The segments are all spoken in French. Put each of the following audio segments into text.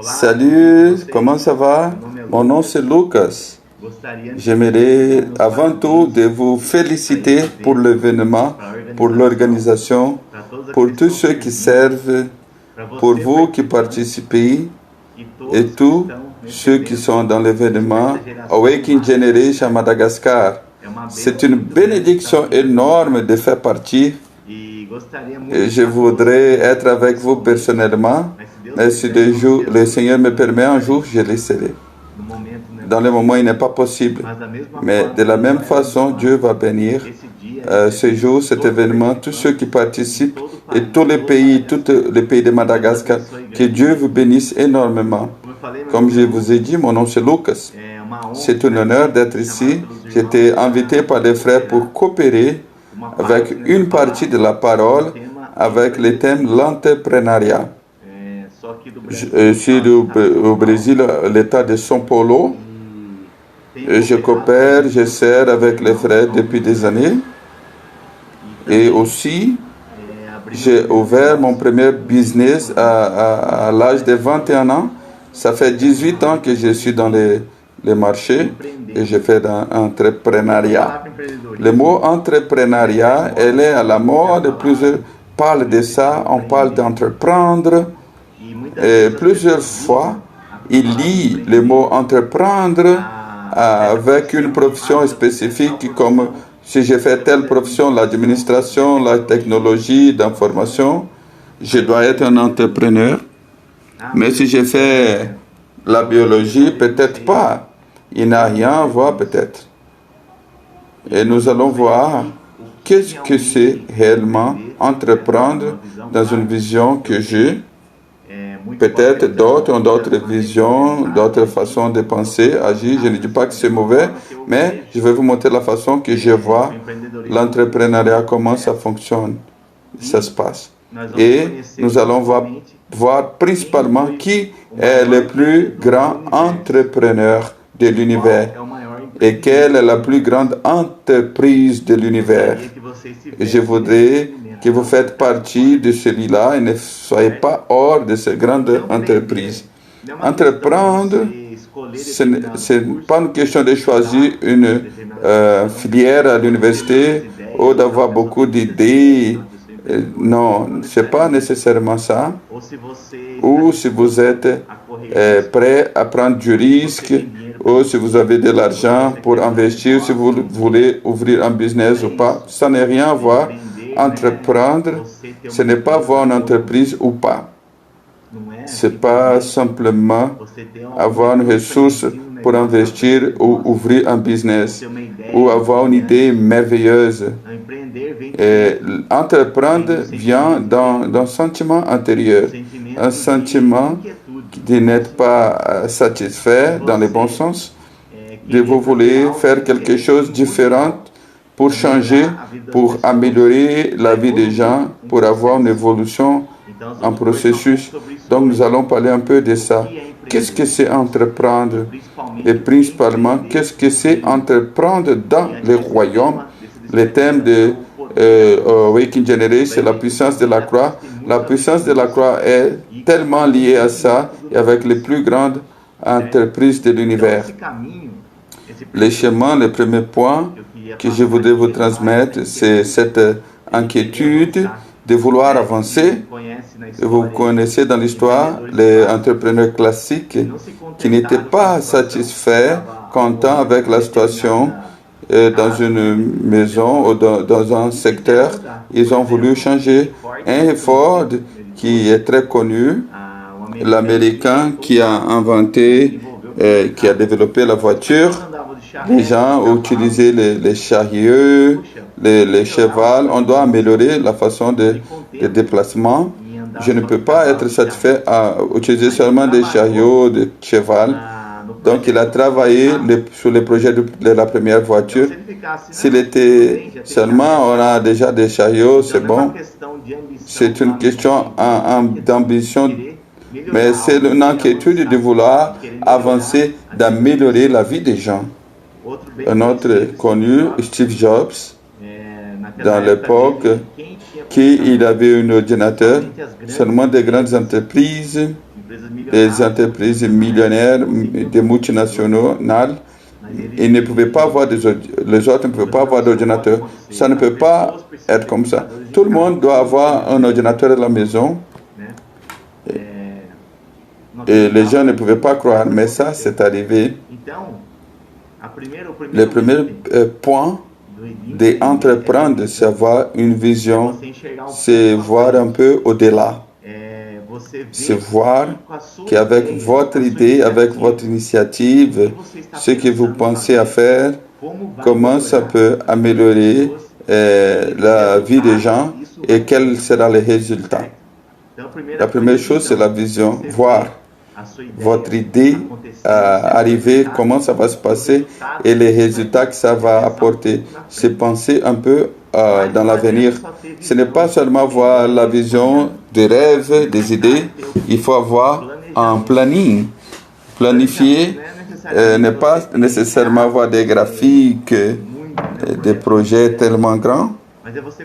Salut, comment ça va? Mon nom c'est Lucas. J'aimerais avant tout de vous féliciter pour l'événement, pour l'organisation, pour tous ceux qui servent, pour vous qui participez et tous ceux qui sont dans l'événement Awakening Generation à Madagascar. C'est une bénédiction énorme de faire partie. Et je voudrais être avec vous personnellement, mais si le Seigneur me permet un jour, je le serai. Dans le moment, il n'est pas possible. Mais de la même façon, Dieu va bénir ce jour, cet événement, tous ceux qui participent et tous les pays de Madagascar. Que Dieu vous bénisse énormément. Comme je vous ai dit, mon nom c'est Lucas. C'est un honneur d'être ici. J'étais invité par les frères pour coopérer avec une partie de la parole avec le thème l'entrepreneuriat. Je suis au Brésil, l'état de São Paulo. Et je coopère, je sers avec les frères depuis des années. Et aussi, j'ai ouvert mon premier business à l'âge de 21 ans. Ça fait 18 ans que je suis dans les marchés et je fais l'entrepreneuriat. Le mot entrepreneuriat, elle est à la mode, plusieurs parlent de ça, on parle d'entreprendre. Et plusieurs fois, il lie le mot entreprendre avec une profession spécifique comme si j'ai fait telle profession, l'administration, la technologie d'information, je dois être un entrepreneur. Mais si j'ai fait la biologie, peut-être pas. Il n'a rien à voir peut-être. Et nous allons voir qu'est-ce que c'est réellement entreprendre dans une vision que j'ai. Peut-être d'autres ont d'autres visions, d'autres façons de penser, agir. Je ne dis pas que c'est mauvais, mais je vais vous montrer la façon que je vois l'entrepreneuriat, comment ça fonctionne, ça se passe. Et nous allons voir principalement qui est le plus grand entrepreneur de l'univers et quelle est la plus grande entreprise de l'univers. Et je voudrais que vous faites partie de celui-là et ne soyez pas hors de cette grande entreprise. Entreprendre, ce n'est pas une question de choisir une filière à l'université ou d'avoir beaucoup d'idées. Non, ce n'est pas nécessairement ça. Ou si vous êtes prêt à prendre du risque, ou si vous avez de l'argent pour investir, si vous voulez ouvrir un business ou pas, ça n'a rien à voir. Entreprendre, ce n'est pas avoir une entreprise ou pas. Ce n'est pas simplement avoir une ressource pour investir ou ouvrir un business ou avoir une idée merveilleuse. Et entreprendre vient d'un sentiment intérieur, un sentiment de n'être pas satisfait dans le bon sens, de vous voulez faire quelque chose de différent pour changer, pour améliorer la vie des gens, pour avoir une évolution, un processus. Donc nous allons parler un peu de ça. Qu'est-ce que c'est entreprendre? Et principalement, qu'est-ce que c'est entreprendre dans le royaume? Le thème de Awakening Generation, c'est la puissance de la croix. La puissance de la croix est tellement liée à ça et avec les plus grandes entreprises de l'univers. Le chemin, le premier point que je voudrais vous transmettre, c'est cette inquiétude de vouloir avancer. Vous connaissez dans l'histoire les entrepreneurs classiques qui n'étaient pas satisfaits, contents avec la situation dans une maison ou dans un secteur. Ils ont voulu changer. Henry Ford, qui est très connu, l'Américain qui a inventé, qui a développé la voiture. Les gens utilisaient les chariots, les chevals. On doit améliorer la façon de déplacement. Je ne peux pas être satisfait à utiliser seulement des chariots, des chevals. Donc, il a travaillé sur le projet de la première voiture. S'il était seulement, on a déjà des chariots, c'est bon. C'est une question d'ambition, mais c'est une inquiétude de vouloir avancer, d'améliorer la vie des gens. Un autre connu, Steve Jobs, dans l'époque, qu'il avait un ordinateur, seulement des grandes entreprises des entreprises millionnaires, des multinationales. Ils ne pouvaient pas avoir les autres ne pouvaient pas avoir d'ordinateur. Ça ne peut pas être comme ça. Tout le monde doit avoir un ordinateur à la maison. Et les gens ne pouvaient pas croire, mais ça, c'est arrivé. Le premier point d'entreprendre, c'est avoir une vision, c'est voir un peu au-delà. C'est voir qu'avec votre idée, avec votre initiative, ce que vous pensez à faire, comment ça peut améliorer la vie des gens et quels seront les résultats. La première chose, c'est la vision, voir votre idée arriver, comment ça va se passer et les résultats que ça va apporter. C'est penser un peu dans l'avenir. Ce n'est pas seulement voir la vision des rêves, des idées, il faut avoir un planning. Planifier n'est pas nécessairement avoir des graphiques, des projets tellement grands,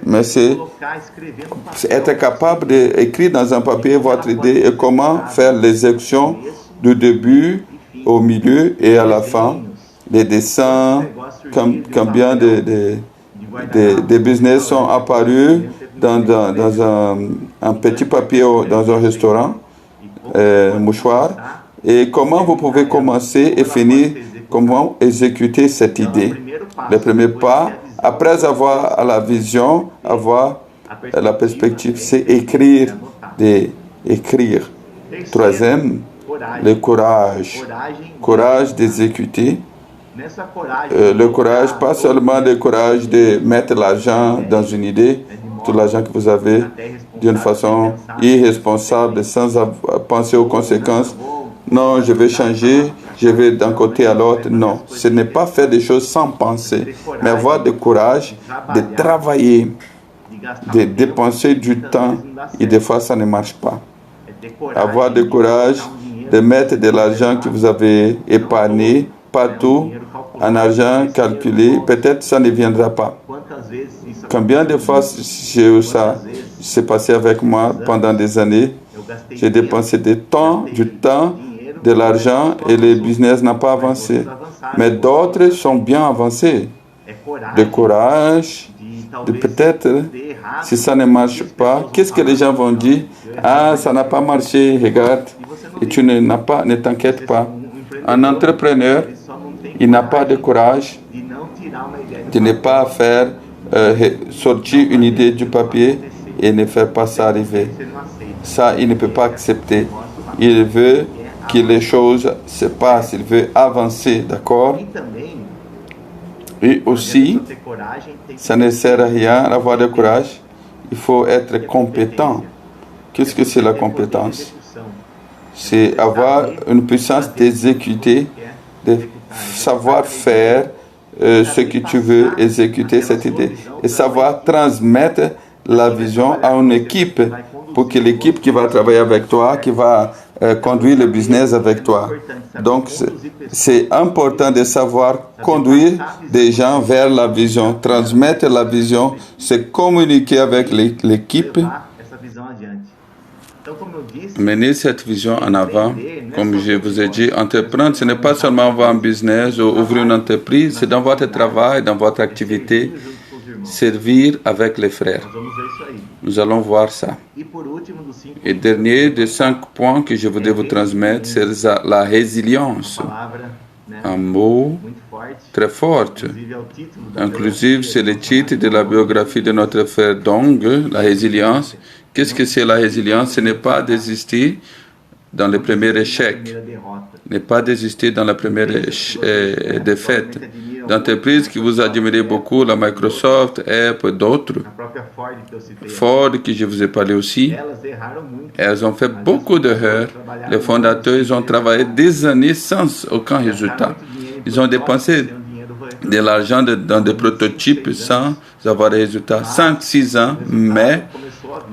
mais c'est être capable d'écrire dans un papier votre idée et comment faire l'exécution du début, au milieu et à la fin. Les dessins, combien de business sont apparus dans un petit papier dans un restaurant, mouchoir, et comment vous pouvez commencer et finir, comment exécuter cette idée. Le premier pas, après avoir la vision, avoir la perspective, c'est écrire. Troisième, le courage. Courage d'exécuter. Le courage, pas seulement le courage de mettre l'argent dans une idée, tout l'argent que vous avez, d'une façon irresponsable, sans penser aux conséquences. Non, je vais changer, je vais d'un côté à l'autre. Non, ce n'est pas faire des choses sans penser, mais avoir le courage de travailler, de dépenser du temps, et des fois ça ne marche pas. Avoir le courage de mettre de l'argent que vous avez épargné partout, en argent calculé, peut-être ça ne viendra pas. Combien de fois j'ai eu ça, c'est passé avec moi pendant des années, j'ai dépensé du temps, de l'argent et le business n'a pas avancé. Mais d'autres sont bien avancés. Le courage de peut-être, si ça ne marche pas, qu'est-ce que les gens vont dire? Ah, ça n'a pas marché, regarde. Et tu ne t'inquiète pas. Un entrepreneur, il n'a pas de courage de ne pas faire sortir une idée du papier et ne faire pas ça arriver. Ça, il ne peut pas accepter. Il veut que les choses se passent, il veut avancer, d'accord? Et aussi, ça ne sert à rien d'avoir de courage, il faut être compétent. Qu'est-ce que c'est la compétence? C'est avoir une puissance d'exécuter, de savoir faire ce que tu veux exécuter cette idée et savoir transmettre la vision à une équipe pour que l'équipe qui va travailler avec toi, qui va conduire le business avec toi. Donc, c'est important de savoir conduire des gens vers la vision, transmettre la vision, c'est communiquer avec l'équipe, mener cette vision en avant. Comme je vous ai dit, entreprendre, ce n'est pas seulement avoir un business ou ouvrir une entreprise, c'est dans votre travail, dans votre activité, servir avec les frères. Nous allons voir ça. Et dernier des 5 points que je voudrais vous transmettre, c'est la résilience. Un mot très fort. Inclusive, c'est le titre de la biographie de notre frère Dong, la résilience. Qu'est-ce que c'est la résilience? Ce n'est pas désister dans le premier échec, ne pas désister dans la première défaite. D'entreprises que vous admirez beaucoup, la Microsoft, Apple, d'autres, Ford, que je vous ai parlé aussi, elles ont fait beaucoup d'erreurs. Les fondateurs, ils ont travaillé des années sans aucun résultat. Ils ont dépensé de l'argent dans des prototypes sans avoir de résultats. 5-6 ans, mais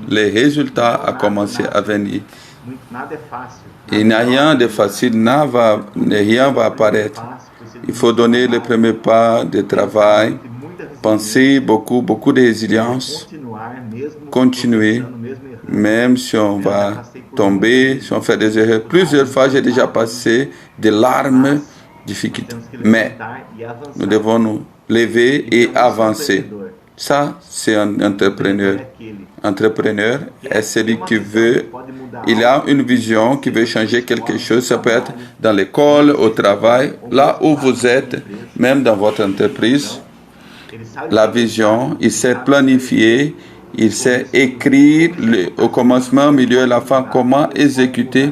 les résultats ont commencé à venir. Il n'y a rien de facile, rien va apparaître. Il faut donner le premier pas de travail, penser beaucoup de résilience, continuer, même si on va tombé, si on fait des erreurs. Plusieurs fois, j'ai déjà passé des larmes, difficultés. Mais nous devons nous lever et avancer. Ça, c'est un entrepreneur. Entrepreneur est celui qui veut, il a une vision, qui veut changer quelque chose. Ça peut être dans l'école, au travail, là où vous êtes, même dans votre entreprise. La vision, il sait planifier, il sait écrire au commencement, au milieu et à la fin, comment exécuter,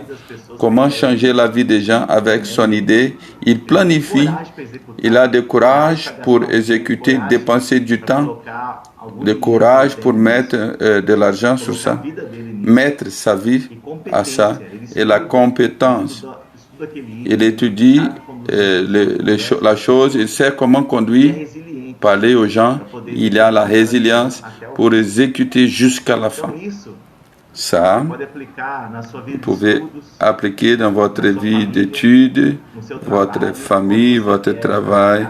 comment changer la vie des gens avec son idée. Il planifie, il a du courage pour exécuter, dépenser du temps, le courage pour mettre de l'argent sur ça, mettre sa vie à ça, et la compétence. Il étudie la chose, il sait comment conduire, parler aux gens, il a la résilience pour exécuter jusqu'à la fin. Ça, vous pouvez appliquer dans votre vie d'études, votre famille, votre travail,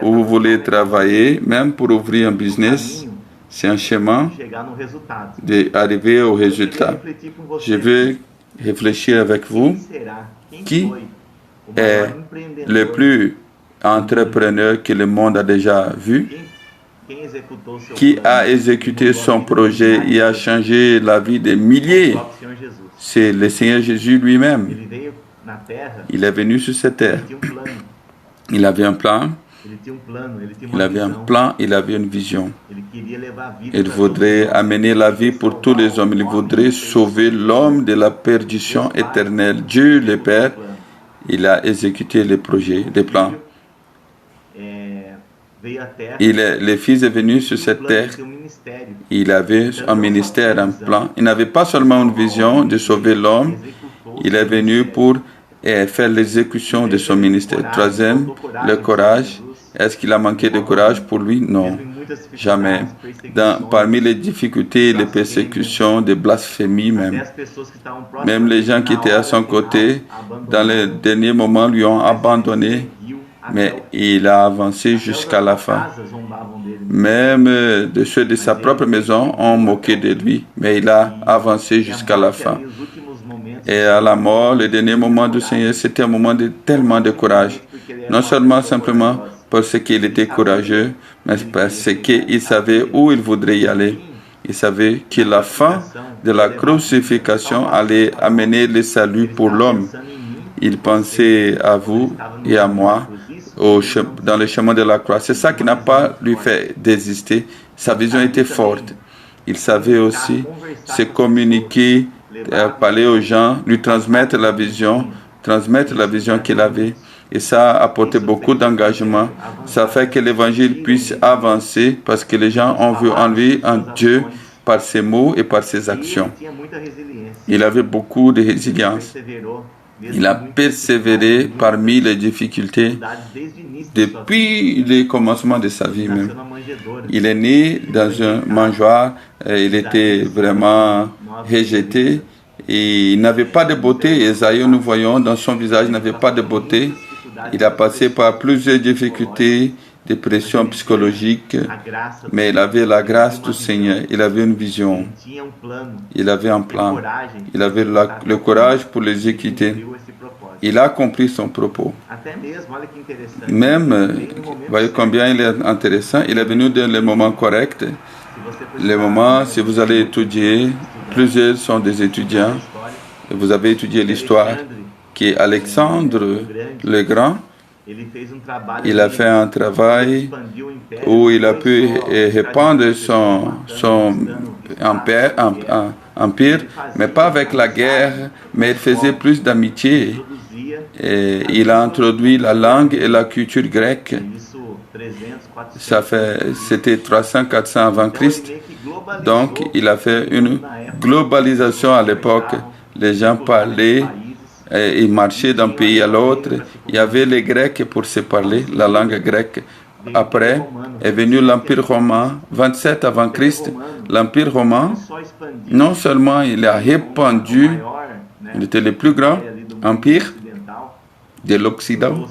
où vous voulez travailler, même pour ouvrir un business. C'est un chemin d'arriver au résultat. Je veux réfléchir avec vous. Qui est le plus entrepreneur que le monde a déjà vu? Qui a exécuté son projet et a changé la vie des milliers? C'est le Seigneur Jésus lui-même. Il est venu sur cette terre. Il avait un plan. Il avait un plan, il avait une vision. Il voudrait amener la vie pour tous les hommes. Il voudrait sauver l'homme de la perdition éternelle. Dieu, le Père, il a exécuté les projets, les plans. Le Fils est venu sur cette terre. Il avait un ministère, un plan. Il n'avait pas seulement une vision de sauver l'homme. Il est venu pour faire l'exécution de son ministère. Troisième, le courage. Est-ce qu'il a manqué de courage pour lui? Non, jamais. Parmi les difficultés, les persécutions, des blasphémies même les gens qui étaient à son côté, dans les derniers moments, lui ont abandonné, mais il a avancé jusqu'à la fin. Même ceux de sa propre maison ont moqué de lui, mais il a avancé jusqu'à la fin. Et à la mort, le dernier moment du Seigneur, c'était un moment de tellement de courage. Non seulement simplement parce qu'il était courageux, mais parce qu'il savait où il voudrait y aller. Il savait que la fin de la crucifixion allait amener le salut pour l'homme. Il pensait à vous et à moi dans le chemin de la croix. C'est ça qui n'a pas lui fait désister. Sa vision était forte. Il savait aussi se communiquer, parler aux gens, lui transmettre la vision qu'il avait. Et ça a apporté beaucoup d'engagement. Ça fait que l'évangile puisse avancer parce que les gens ont vu en lui un Dieu par ses mots et par ses actions. Il avait beaucoup de résilience. Il a persévéré parmi les difficultés depuis le commencement de sa vie même. Il est né dans un mangeoire, il était vraiment rejeté et il n'avait pas de beauté. Esaïe, nous voyons dans son visage, il n'avait pas de beauté. Il a passé par plusieurs difficultés, des pressions psychologiques, mais il avait la grâce du Seigneur. Il avait une vision. Il avait un plan. Il avait le courage pour l'exécuter. Il a compris son propos. Même, voyez combien il est intéressant, il est venu dans les moments corrects. Les moments, si vous allez étudier, plusieurs sont des étudiants. Vous avez étudié l'histoire qui est Alexandre le Grand. Il a fait un travail où il a pu répandre son empire, mais pas avec la guerre, mais il faisait plus d'amitié. Et il a introduit la langue et la culture grecque. C'était 300-400 avant Christ. Donc, il a fait une globalisation à l'époque. Les gens parlaient, ils marchaient d'un pays à l'autre. Il y avait les Grecs pour se parler, la langue grecque. Après est venu l'Empire romain, 27 avant Christ. L'Empire romain, non seulement il a répandu, il était le plus grand empire de l'Occident,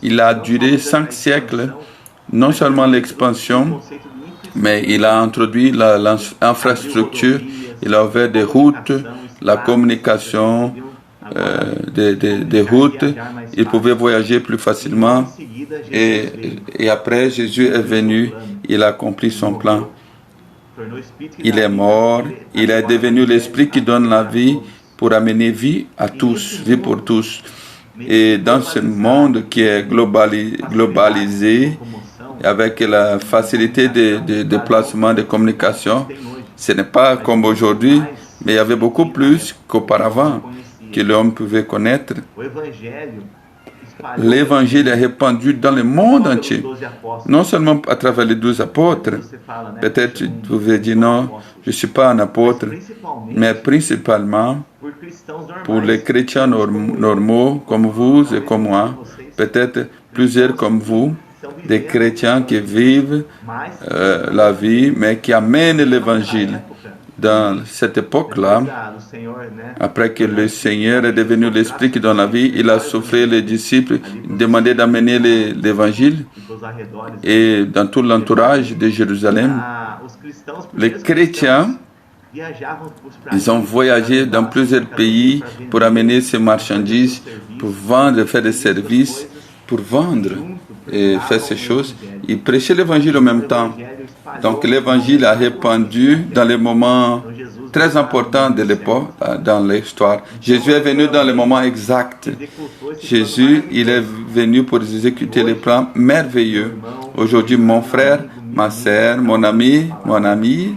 il a duré 5 siècles, non seulement l'expansion, mais il a introduit l'infrastructure, il a ouvert des routes, la communication des routes, ils pouvaient voyager plus facilement. Et après, Jésus est venu, il a accompli son plan. Il est mort, il est devenu l'Esprit qui donne la vie pour amener vie à tous, vie pour tous. Et dans ce monde qui est globalisé, avec la facilité de déplacement, de communication, ce n'est pas comme aujourd'hui, mais il y avait beaucoup plus qu'auparavant que l'homme pouvait connaître. L'évangile est répandu dans le monde entier, non seulement à travers les 12 apôtres. Peut-être vous pouvez dire non, je ne suis pas un apôtre, mais principalement pour les chrétiens normaux comme vous et comme moi, peut-être plusieurs comme vous, des chrétiens qui vivent la vie, mais qui amènent l'évangile. Dans cette époque-là, après que le Seigneur est devenu l'Esprit qui donne la vie, il a soufflé les disciples, demandé d'amener l'évangile. Et dans tout l'entourage de Jérusalem, les chrétiens, ils ont voyagé dans plusieurs pays pour amener ces marchandises, pour vendre, faire des services, pour vendre et faire ces choses. Ils prêchaient l'évangile en même temps. Donc l'évangile a répandu dans les moments très importants de l'époque, dans l'histoire. Jésus est venu dans le moment exact. Jésus, il est venu pour exécuter les plans merveilleux. Aujourd'hui, mon frère, ma sœur, mon ami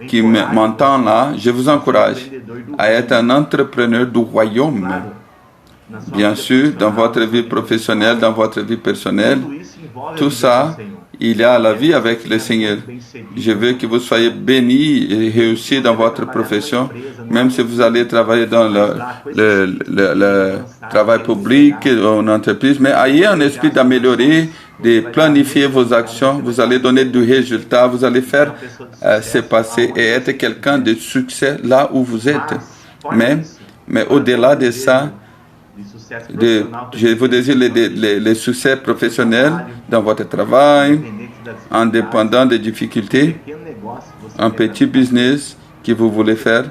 qui m'entend là, je vous encourage à être un entrepreneur du royaume. Bien sûr, dans votre vie professionnelle, dans votre vie personnelle, tout ça, il y a la vie avec le Seigneur. Je veux que vous soyez bénis et réussis dans votre profession, même si vous allez travailler dans le travail public ou en entreprise, mais ayez un esprit d'améliorer, de planifier vos actions, vous allez donner du résultat, vous allez faire se passer et être quelqu'un de succès là où vous êtes. Mais au-delà de ça, je vous désire les succès professionnels dans votre travail, indépendant des difficultés, un petit business que vous voulez faire.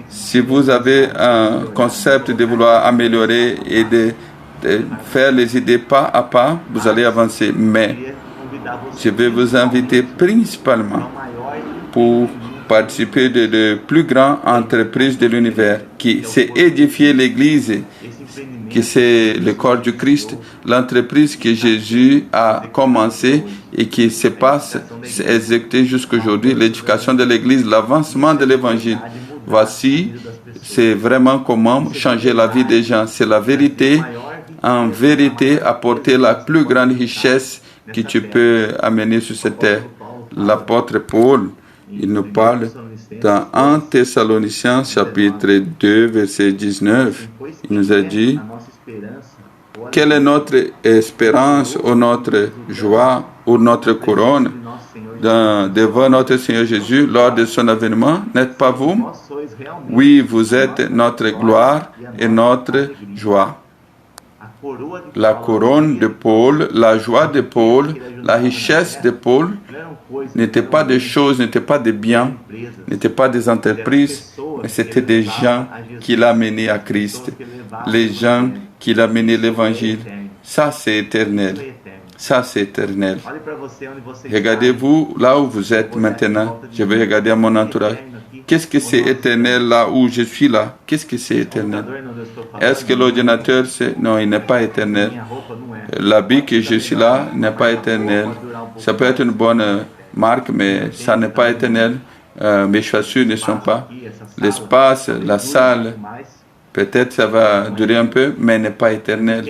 Si vous avez un concept de vouloir améliorer et de faire les idées pas à pas, vous allez avancer. Mais je vais vous inviter principalement pour participer de plus grandes entreprises de l'univers, qui c'est édifier l'Église, qui c'est le corps du Christ, l'entreprise que Jésus a commencé et qui se passe, s'est exécutée jusqu'aujourd'hui, l'édification de l'Église, l'avancement de l'Évangile. Voici, c'est vraiment comment changer la vie des gens. C'est la vérité, en vérité, apporter la plus grande richesse que tu peux amener sur cette terre. L'apôtre Paul, il nous parle dans 1 Thessaloniciens chapitre 2, verset 19. Il nous a dit, quelle est notre espérance ou notre joie ou notre couronne devant notre Seigneur Jésus lors de son avènement? N'êtes pas vous? Oui, vous êtes notre gloire et notre joie. La couronne de Paul, la joie de Paul, la richesse de Paul n'était pas des choses, n'était pas des biens, n'était pas des entreprises, mais c'était des gens qui l'ont mené à Christ, les gens qui l'ont mené l'évangile. Ça, c'est éternel. Ça, c'est éternel. Regardez-vous là où vous êtes maintenant. Je vais regarder à mon entourage. Qu'est-ce que c'est éternel là où je suis là? Qu'est-ce que c'est éternel? Est-ce que l'ordinateur, c'est... Non, il n'est pas éternel. L'habit que je suis là n'est pas éternel. Ça peut être une bonne marque, mais ça n'est pas éternel. Mes chaussures ne sont pas. L'espace, la salle, peut-être ça va durer un peu, mais n'est pas éternel.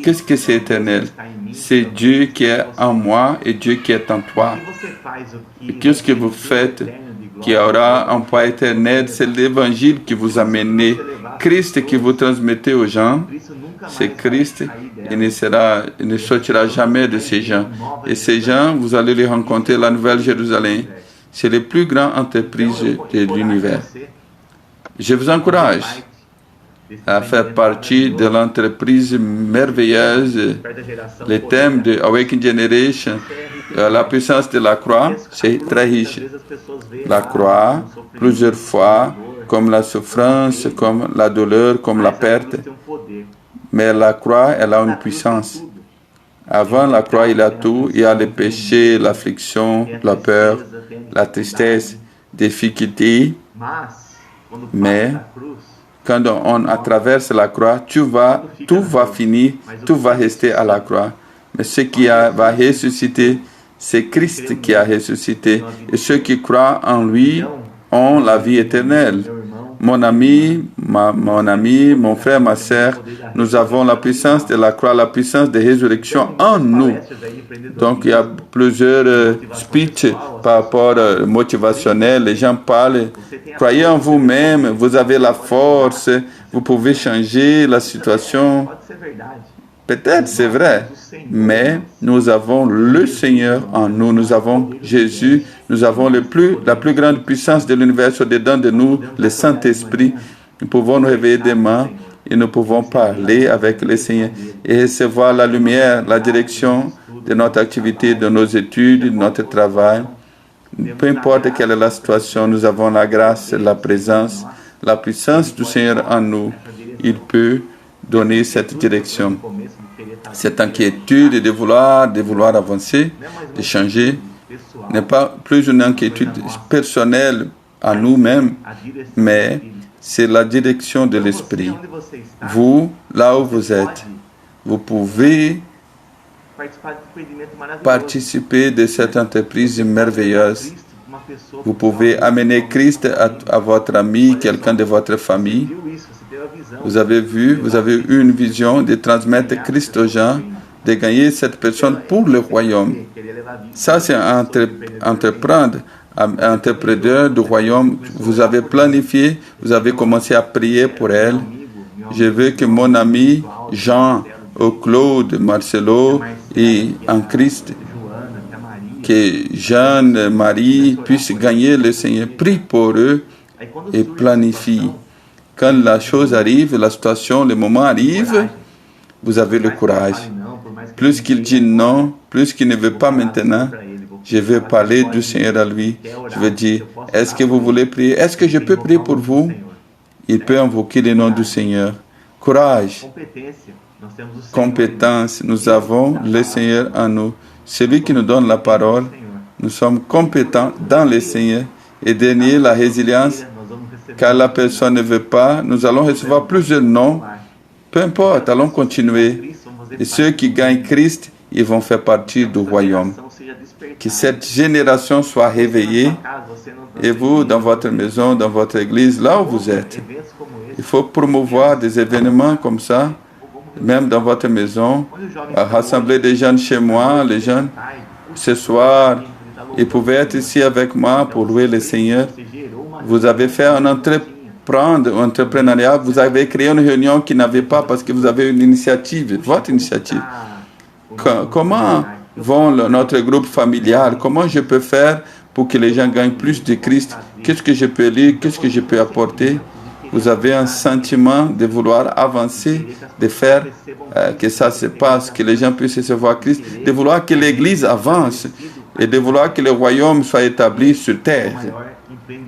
Qu'est-ce que c'est éternel? C'est Dieu qui est en moi et Dieu qui est en toi. Et qu'est-ce que vous faites qui aura un poids éternel? C'est l'évangile qui vous a mené. Christ qui vous transmettez aux gens, c'est Christ. Il ne sortira jamais de ces gens. Et ces gens, vous allez les rencontrer la Nouvelle Jérusalem. C'est les plus grandes entreprises de l'univers. Je vous encourage à faire partie de l'entreprise merveilleuse. Le thème de Awakening Generation, la puissance de la croix, c'est très riche. La croix, plusieurs fois, comme la souffrance, comme la douleur, comme la perte. Mais la croix, elle a une puissance. Avant la croix, il y a tout. Il y a le péché, l'affliction, la peur, la tristesse, difficultés. Mais quand on traverse la croix, tout va finir, tout va rester à la croix. Mais ce qui va ressusciter, c'est Christ qui a ressuscité. Et ceux qui croient en lui ont la vie éternelle. Mon ami, mon frère, ma sœur, nous avons la puissance de la croix, la puissance de résurrection en nous. Donc, il y a plusieurs speeches par rapport motivationnel. Les gens parlent, croyez en vous-même, vous avez la force, vous pouvez changer la situation. Peut-être c'est vrai, mais nous avons le Seigneur en nous, nous avons Jésus, nous avons la plus grande puissance de l'univers au-dedans de nous, le Saint-Esprit. Nous pouvons nous réveiller demain et nous pouvons parler avec le Seigneur et recevoir la lumière, la direction de notre activité, de nos études, de notre travail. Peu importe quelle est la situation, nous avons la grâce, la présence, la puissance du Seigneur en nous. Il peut donner cette direction. Cette inquiétude de vouloir avancer, de changer, n'est pas plus une inquiétude personnelle à nous-mêmes, mais c'est la direction de l'Esprit. Vous, là où vous êtes, vous pouvez participer de cette entreprise merveilleuse. Vous pouvez amener Christ à votre ami, quelqu'un de votre famille. Vous avez eu une vision de transmettre Christ aux gens, de gagner cette personne pour le royaume. Ça, c'est entreprendre, entrepreneur du royaume. Vous avez planifié, vous avez commencé à prier pour elle. Je veux que mon ami Jean, Claude, Marcelo et en Christ, que Jeanne, Marie puissent gagner le Seigneur. Prie pour eux et planifie. Quand la chose arrive, la situation, le moment arrive, vous avez le courage. Plus qu'il dit non, plus qu'il ne veut pas maintenant, je vais parler du Seigneur à lui. Je vais dire, est-ce que vous voulez prier? Est-ce que je peux prier pour vous? Il peut invoquer le nom du Seigneur. Courage. Compétence. Nous avons le Seigneur en nous. Celui qui nous donne la parole, nous sommes compétents dans le Seigneur. Et dernier, la résilience. Car la personne ne veut pas, nous allons recevoir plusieurs noms. Peu importe, allons continuer. Et ceux qui gagnent Christ, ils vont faire partie du royaume. Que cette génération soit réveillée. Et vous, dans votre maison, dans votre église, là où vous êtes, il faut promouvoir des événements comme ça, même dans votre maison. Rassembler des jeunes chez moi, les jeunes, ce soir, ils pouvaient être ici avec moi pour louer le Seigneur. Vous avez fait un entrepreneuriat, vous avez créé une réunion qui n'avait pas parce que vous avez une initiative, votre initiative. Comment vont notre groupe familial? Comment je peux faire pour que les gens gagnent plus de Christ? Qu'est-ce que je peux lire? Qu'est-ce que je peux apporter? Vous avez un sentiment de vouloir avancer, de faire que ça se passe, que les gens puissent recevoir Christ, de vouloir que l'Église avance et de vouloir que le royaume soit établi sur terre.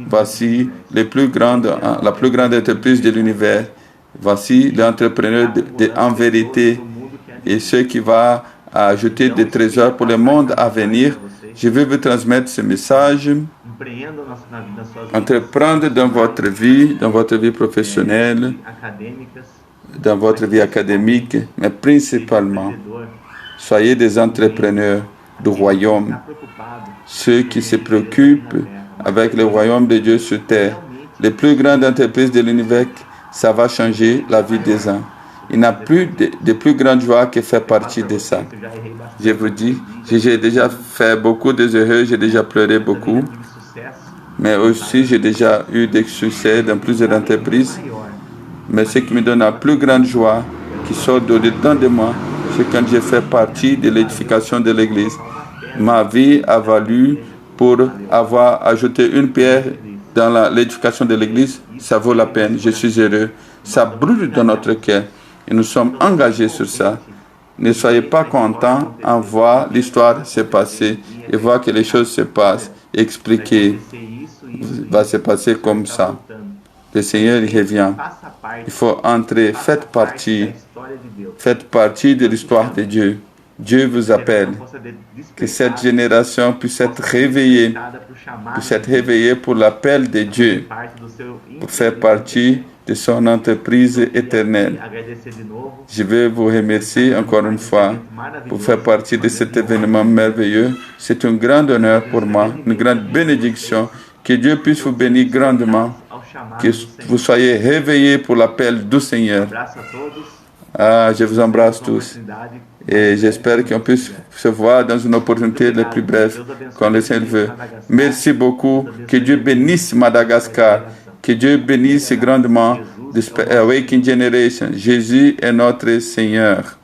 Voici la plus grande entreprise de l'univers. Voici l'entrepreneur en vérité et ce qui va ajouter des trésors pour le monde à venir. Je vais vous transmettre ce message. Entreprendre dans votre vie professionnelle, dans votre vie académique, mais principalement, soyez des entrepreneurs du royaume, ceux qui se préoccupent avec le royaume de Dieu sur terre. Les plus grandes entreprises de l'univers, ça va changer la vie des gens. Il n'y a plus de plus grande joie que faire partie de ça. Je vous dis, j'ai déjà fait beaucoup de erreurs, j'ai déjà pleuré beaucoup, mais aussi j'ai déjà eu des succès dans plusieurs entreprises. Mais ce qui me donne la plus grande joie, qui sort de dedans de moi, c'est quand j'ai fait partie de l'édification de l'Église. Ma vie a valu pour avoir ajouté une pierre dans l'édification de l'Église. Ça vaut la peine, je suis heureux. Ça brûle dans notre cœur et nous sommes engagés sur ça. Ne soyez pas contents en voir l'histoire se passer et voir que les choses se passent. Expliquer va se passer comme ça. le Seigneur il revient. Il faut entrer, faites partie de l'histoire de Dieu. Dieu vous appelle. Que cette génération puisse être réveillée pour l'appel de Dieu, pour faire partie de son entreprise éternelle. Je veux vous remercier encore une fois pour faire partie de cet événement merveilleux. C'est un grand honneur pour moi, une grande bénédiction. Que Dieu puisse vous bénir grandement, que vous soyez réveillés pour l'appel du Seigneur. Je vous embrasse tous. Et j'espère qu'on puisse se voir dans une opportunité la plus brève, quand le Seigneur veut. Merci beaucoup. Que Dieu bénisse Madagascar. Que Dieu bénisse grandement the Awakening Generation. Jésus est notre Seigneur.